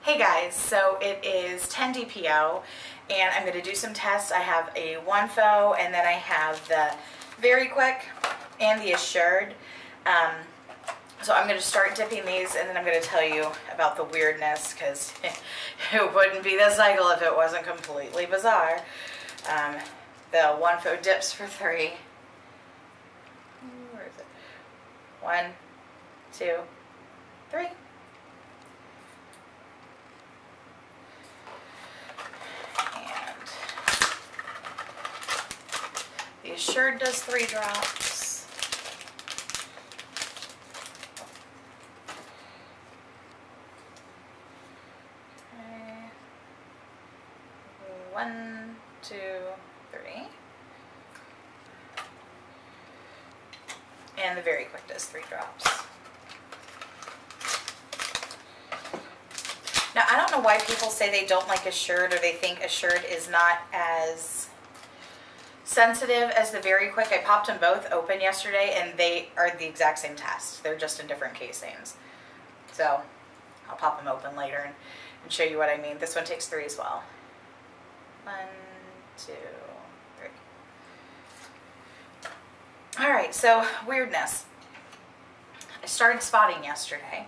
Hey guys, so it is 10 DPO and I'm going to do some tests. I have a OneFo and then I have the Very Quick and the Assured. So I'm going to start dipping these and then I'm going to tell you about the weirdness because it wouldn't be the cycle if it wasn't completely bizarre. The OneFo dips for 3. Where is it? 1, 2, 3. The Assured does 3 drops. Okay. 1, 2, 3. And the Very Quick does 3 drops. Now, I don't know why people say they don't like Assured or they think Assured is not as sensitive as the Very Quick. I popped them both open yesterday and they are the exact same test. They're just in different casings. So I'll pop them open later and show you what I mean. This one takes 3 as well. 1, 2, 3. All right, so weirdness. I started spotting yesterday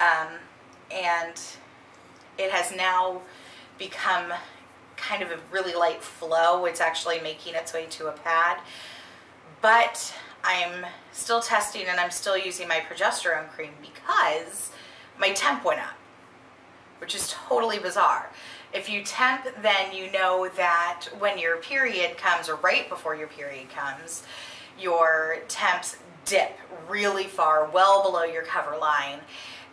and it has now become kind of a really light flow. It's actually making its way to a pad, but I'm still testing and I'm still using my progesterone cream because my temp went up, which is totally bizarre. If you temp, then you know that when your period comes or right before your period comes, your temps dip really far, well below your cover line.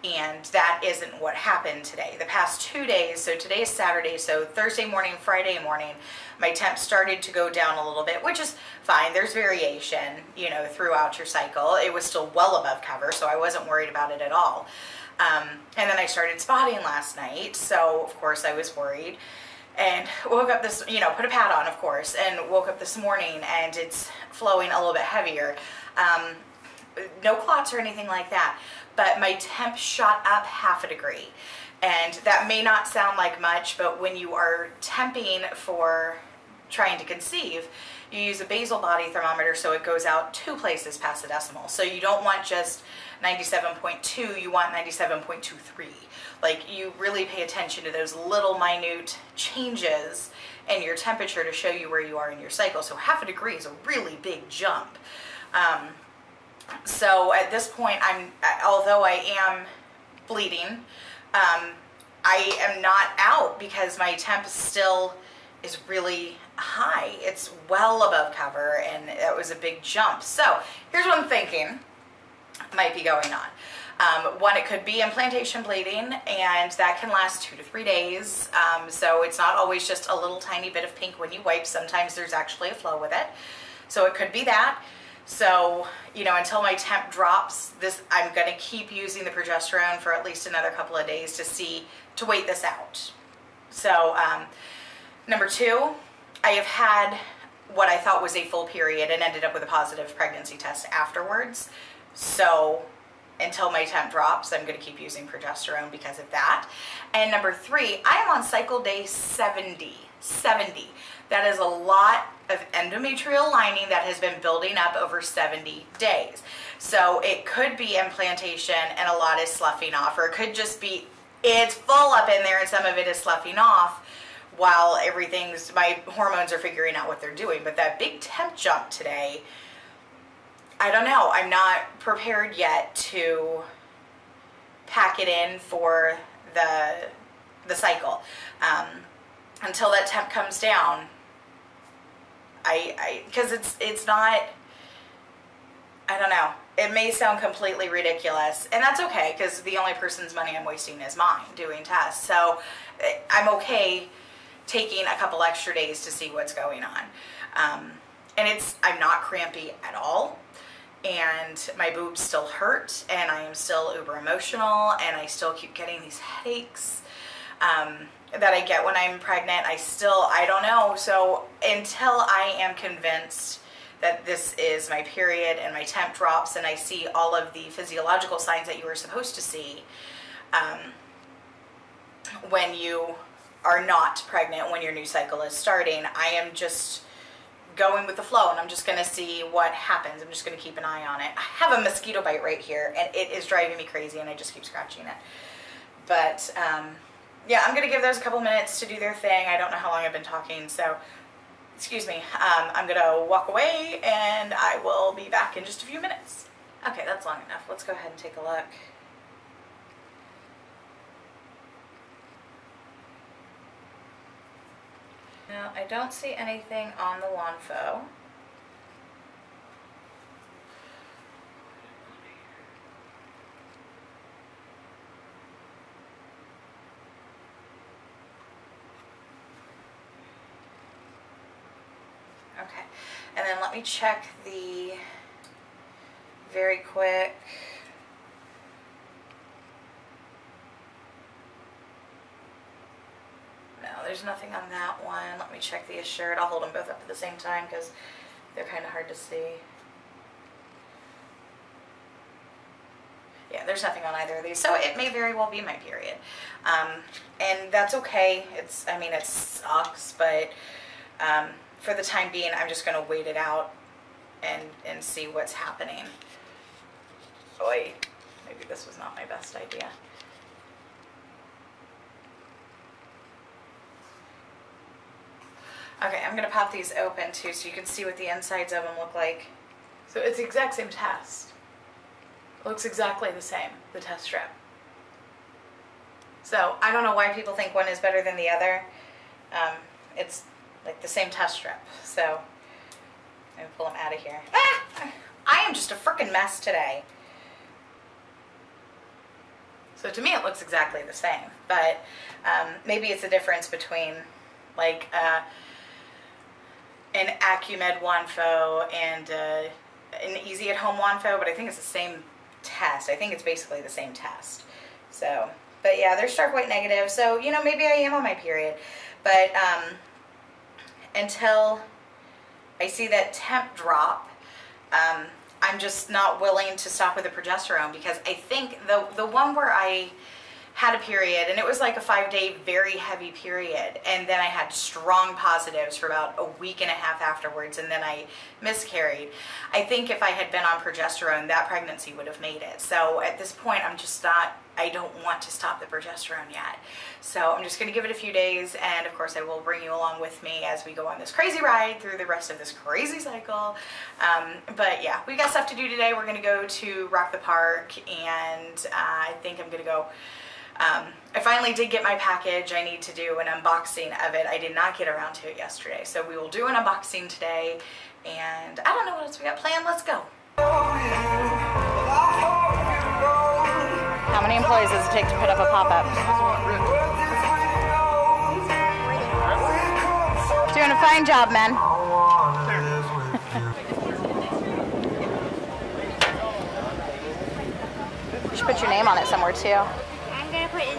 And that isn't what happened today. The past 2 days, so today is Saturday, so Thursday morning, Friday morning, my temp started to go down a little bit, which is fine. There's variation, you know, throughout your cycle. It was still well above cover, so I wasn't worried about it at all. And then I started spotting last night, so of course I was worried. And woke up this, you know, put a pad on, of course, and woke up this morning and it's flowing a little bit heavier. No clots or anything like that. But my temp shot up 0.5 degree. And that may not sound like much, but when you are temping for trying to conceive, you use a basal body thermometer so it goes out 2 places past the decimal. So you don't want just 97.2, you want 97.23. Like, you really pay attention to those little minute changes in your temperature to show you where you are in your cycle. So 0.5 degree is a really big jump. So at this point, although I am bleeding, I am not out because my temp still is really high. It's well above cover and that was a big jump. So here's what I'm thinking might be going on. One, it could be implantation bleeding and that can last 2 to 3 days. So it's not always just a little tiny bit of pink when you wipe. Sometimes there's actually a flow with it. So it could be that. So, you know, until my temp drops, I'm going to keep using the progesterone for at least another couple of days to wait this out. So, number 2, I have had what I thought was a full period and ended up with a positive pregnancy test afterwards. So, until my temp drops, I'm going to keep using progesterone because of that. And number 3, I am on cycle day 70. That is a lot of endometrial lining that has been building up over 70 days. So it could be implantation and a lot is sloughing off, or it could just be it's full up in there and some of it is sloughing off while my hormones are figuring out what they're doing. But that big temp jump today, I don't know. I'm not prepared yet to pack it in for the cycle. Until that temp comes down, because it's not, I don't know, it may sound completely ridiculous, and that's okay, because the only person's money I'm wasting is mine doing tests, so I'm okay taking a couple extra days to see what's going on. And I'm not crampy at all, and my boobs still hurt, and I am still uber emotional, and I still keep getting these headaches that I get when I'm pregnant. I don't know. So until I am convinced that this is my period and my temp drops and I see all of the physiological signs that you were supposed to see, when you are not pregnant, when your new cycle is starting. I am just going with the flow, and I'm just going to see what happens. I'm just going to keep an eye on it. I have a mosquito bite right here, and it is driving me crazy, and I just keep scratching it. But yeah, I'm going to give those a couple minutes to do their thing. I don't know how long I've been talking, so excuse me. I'm going to walk away, and I will be back in just a few minutes. Okay, that's long enough. Let's go ahead and take a look. Now, I don't see anything on the WANFO. Okay, and then let me check the very quick. No, there's nothing on that one. Let me check the Assured. I'll hold them both up at the same time because they're kind of hard to see. Yeah, there's nothing on either of these, so it may very well be my period, and that's okay. I mean, it sucks, but for the time being, I'm just going to wait it out and see what's happening. Oy, maybe this was not my best idea. Okay, I'm going to pop these open too so you can see what the insides of them look like. So it's the exact same test. It looks exactly the same, the test strip. So I don't know why people think one is better than the other. It's like the same test strip. So I'm going to pull them out of here. Ah! I am just a freaking mess today. So to me it looks exactly the same, but maybe it's a difference between like an Acumed WANFO and an Easy at Home WANFO, but I think it's the same test. I think it's basically the same test. So, but yeah, they're Stark White negative, so you know, maybe I am on my period, but until I see that temp drop, I'm just not willing to stop with the progesterone, because I think the one where I had a period, and it was like a 5-day very heavy period, and then I had strong positives for about a week and a half afterwards, and then I miscarried. I think if I had been on progesterone, that pregnancy would have made it. So at this point, I don't want to stop the progesterone yet. So I'm just going to give it a few days, and of course I will bring you along with me as we go on this crazy ride through the rest of this crazy cycle. But yeah, we got stuff to do today. We're going to go to Rock the Park, and I think I'm going to go. I finally did get my package. I need to do an unboxing of it. I did not get around to it yesterday, so we will do an unboxing today, and I don't know what else we got planned. Let's go. How many employees does it take to put up a pop-up? Doing a fine job, man. You should put your name on it somewhere too. I'm gonna put it in.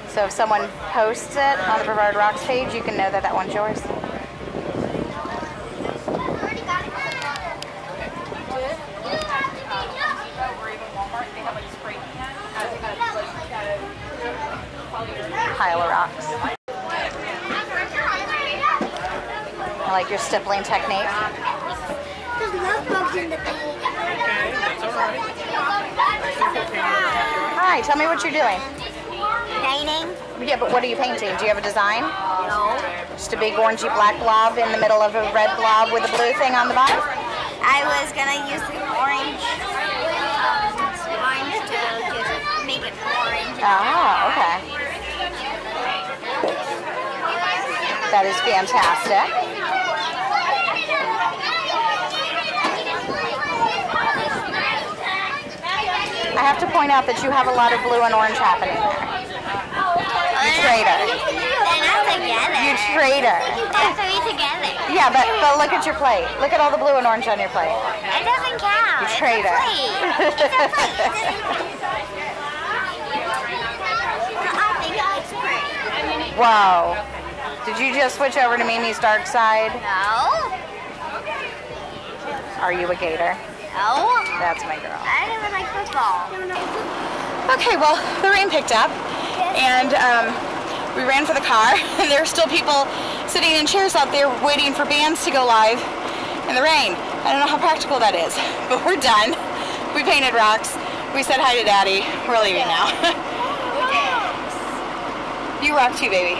So if someone posts it on the Brevard Rocks page, you can know that that one's yours. Pile of rocks. I like your stippling technique. There's love bugs in the thing. Hi, tell me what you're doing. Painting? Yeah, but what are you painting? Do you have a design? No. Just a big orangey black blob in the middle of a red blob with a blue thing on the bottom? I was gonna use the orange sponge to just make it orange. Oh, okay. That is fantastic. I have to point out that you have a lot of blue and orange happening there. You traitor. They're not together. You traitor. They're three together. Yeah, but look at your plate. Look at all the blue and orange on your plate. It doesn't count. You traitor. It's a plate. I think it looks pretty. Whoa. Did you just switch over to Mimi's dark side? No. Are you a gator? No. That's my girl. I don't even like football. Okay, well, the rain picked up, and We ran for the car, and there are still people sitting in chairs out there waiting for bands to go live in the rain. I don't know how practical that is, but we're done. We painted rocks. We said hi to Daddy. We're leaving now. You rock too, baby.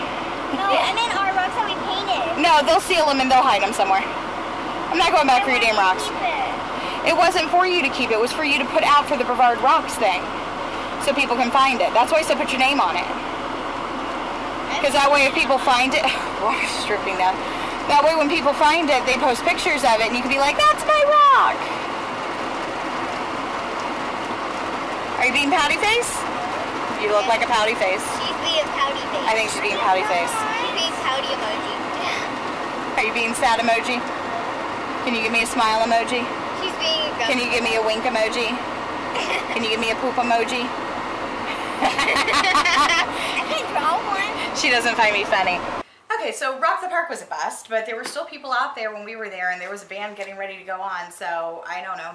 No, I meant our rocks that we painted. No, they'll seal them and they'll hide them somewhere. I'm not going back for your damn rocks. It wasn't for you to keep. It was for you to put out for the Brevard Rocks thing, so people can find it. That's why I said put your name on it. Because that way if people find it, we're stripping down. That way when people find it, they post pictures of it and you can be like, that's my rock. Are you being pouty face? You look like a pouty face. She's being pouty face. I think she's being pouty face. She's being pouty emoji. Are you being sad emoji? Can you give me a smile emoji? She's being a Can you give me a wink emoji? Can you give me a poop emoji? I can draw one. She doesn't find me funny. Okay, so Rock the Park was a bust, but there were still people out there when we were there, and there was a band getting ready to go on, so I don't know,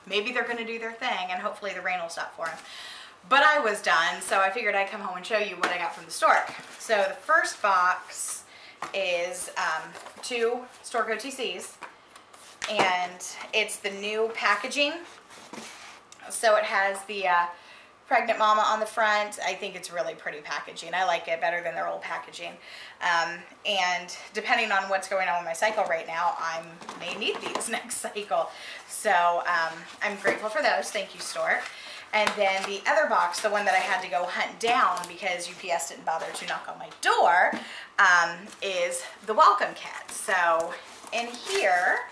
maybe they're going to do their thing, and hopefully the rain will stop for them. But I was done, so I figured I'd come home and show you what I got from the Stork. So the first box is 2 Stork OTCs, and it's the new packaging. So it has the pregnant mama on the front. I think it's really pretty packaging. I like it better than their old packaging. And depending on what's going on with my cycle right now, I may need these next cycle. So I'm grateful for those. Thank you, Stork. And then the other box, the one that I had to go hunt down because UPS didn't bother to knock on my door, is the welcome kit. So in here,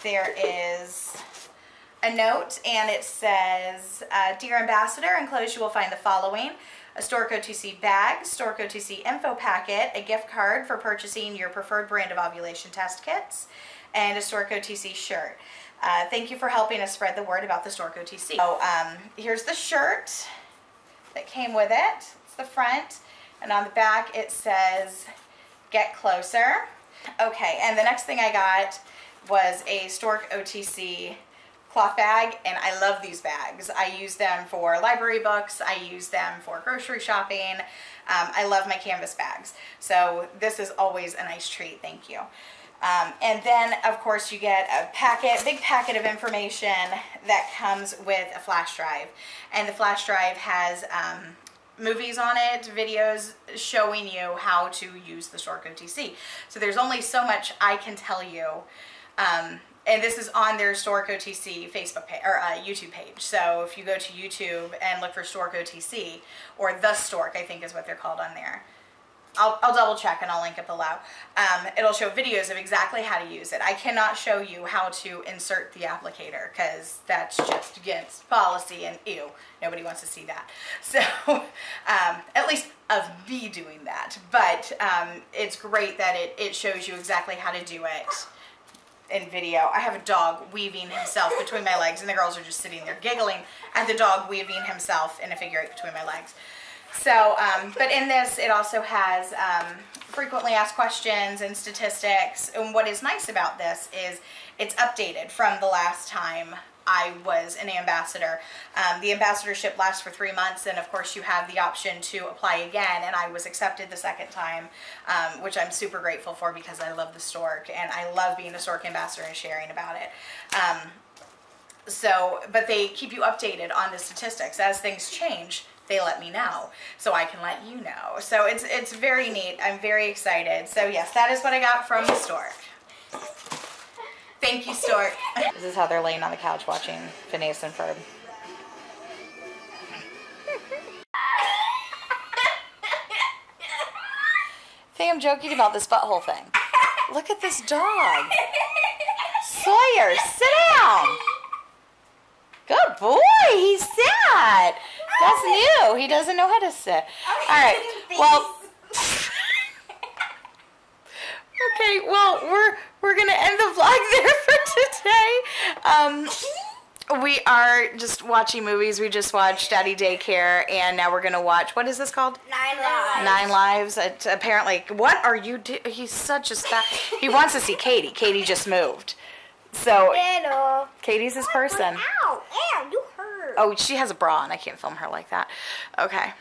there is a note, and it says, Dear Ambassador, enclosed you will find the following: a Stork OTC bag, Stork OTC info packet, a gift card for purchasing your preferred brand of ovulation test kits, and a Stork OTC shirt. Thank you for helping us spread the word about the Stork OTC. So here's the shirt that came with it. It's the front, and on the back it says, Get Closer. Okay, and the next thing I got was a Stork OTC cloth bag, and I love these bags. I use them for library books. I use them for grocery shopping. I love my canvas bags. So this is always a nice treat. Thank you. And then, of course, you get a packet, big packet of information that comes with a flash drive. And the flash drive has movies on it, videos showing you how to use the Stork OTC. So there's only so much I can tell you. And this is on their Stork OTC Facebook page, or YouTube page. So if you go to YouTube and look for Stork OTC, or The Stork, I think is what they're called on there. I'll double check and I'll link it below. It'll show videos of exactly how to use it. I cannot show you how to insert the applicator because that's just against policy, and ew, nobody wants to see that. So at least of me doing that. But it's great that it shows you exactly how to do it in video. I have a dog weaving himself between my legs, and the girls are just sitting there giggling at the dog weaving himself in a figure 8 between my legs. So, but in this, it also has frequently asked questions and statistics. And what is nice about this is it's updated from the last time I was an ambassador. The ambassadorship lasts for 3 months, and of course you have the option to apply again, and I was accepted the second time, which I'm super grateful for because I love the Stork, and I love being a Stork ambassador and sharing about it. But they keep you updated on the statistics. As things change, they let me know, so I can let you know. So it's very neat. I'm very excited. So yes, that is what I got from the Stork. Thank you, Stork. This is how they're laying on the couch watching Phineas and Ferb. Faye, I'm joking about this butthole thing. Look at this dog. Sawyer, sit down. Good boy. He's sad. That's new. He doesn't know how to sit. All right. Well. Okay. Well, we're gonna end the vlog there for today. We are just watching movies. We just watched Daddy Daycare, and now we're gonna watch. What is this called? 9 Lives. 9 Lives. Apparently, what are you doing? He's such a He wants to see Katie. Katie just moved. So Hello. Katie's his person. Ow! Ow! You hurt. Oh, she has a bra on. I can't film her like that. Okay.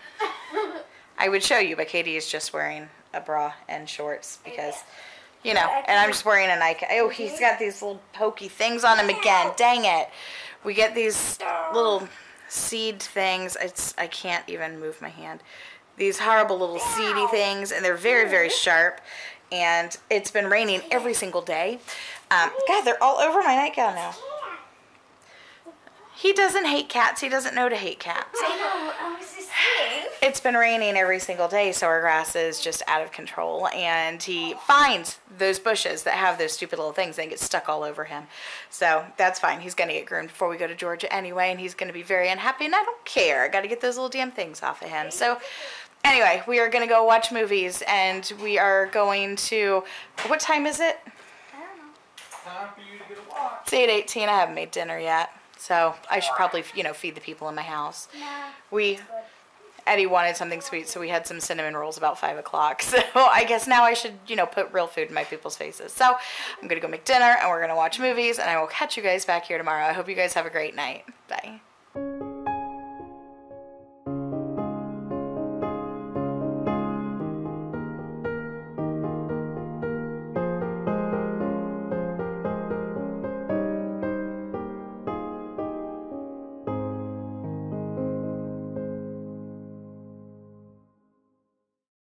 I would show you, but Katie is just wearing a bra and shorts because, you know, and I'm just wearing a Nike. Oh, he's got these little pokey things on him again. Dang it. We get these little seed things. I can't even move my hand. These horrible little seedy things, and they're very, very sharp. And it's been raining every single day. God, they're all over my nightgown now. He doesn't hate cats. He doesn't know to hate cats. I know. I was just saying. It's been raining every single day, so our grass is just out of control. And he finds those bushes that have those stupid little things and get stuck all over him. So that's fine. He's going to get groomed before we go to Georgia anyway, and he's going to be very unhappy, and I don't care. I got to get those little damn things off of him. So anyway, we are going to go watch movies, and we are going to... What time is it? I don't know. Time for you to get a watch. It's 8:18. I haven't made dinner yet. So I should probably, you know, feed the people in my house. No. Eddie wanted something sweet, so we had some cinnamon rolls about 5 o'clock. So I guess now I should, you know, put real food in my people's faces. So I'm going to go make dinner, and we're going to watch movies, and I will catch you guys back here tomorrow. I hope you guys have a great night. Bye.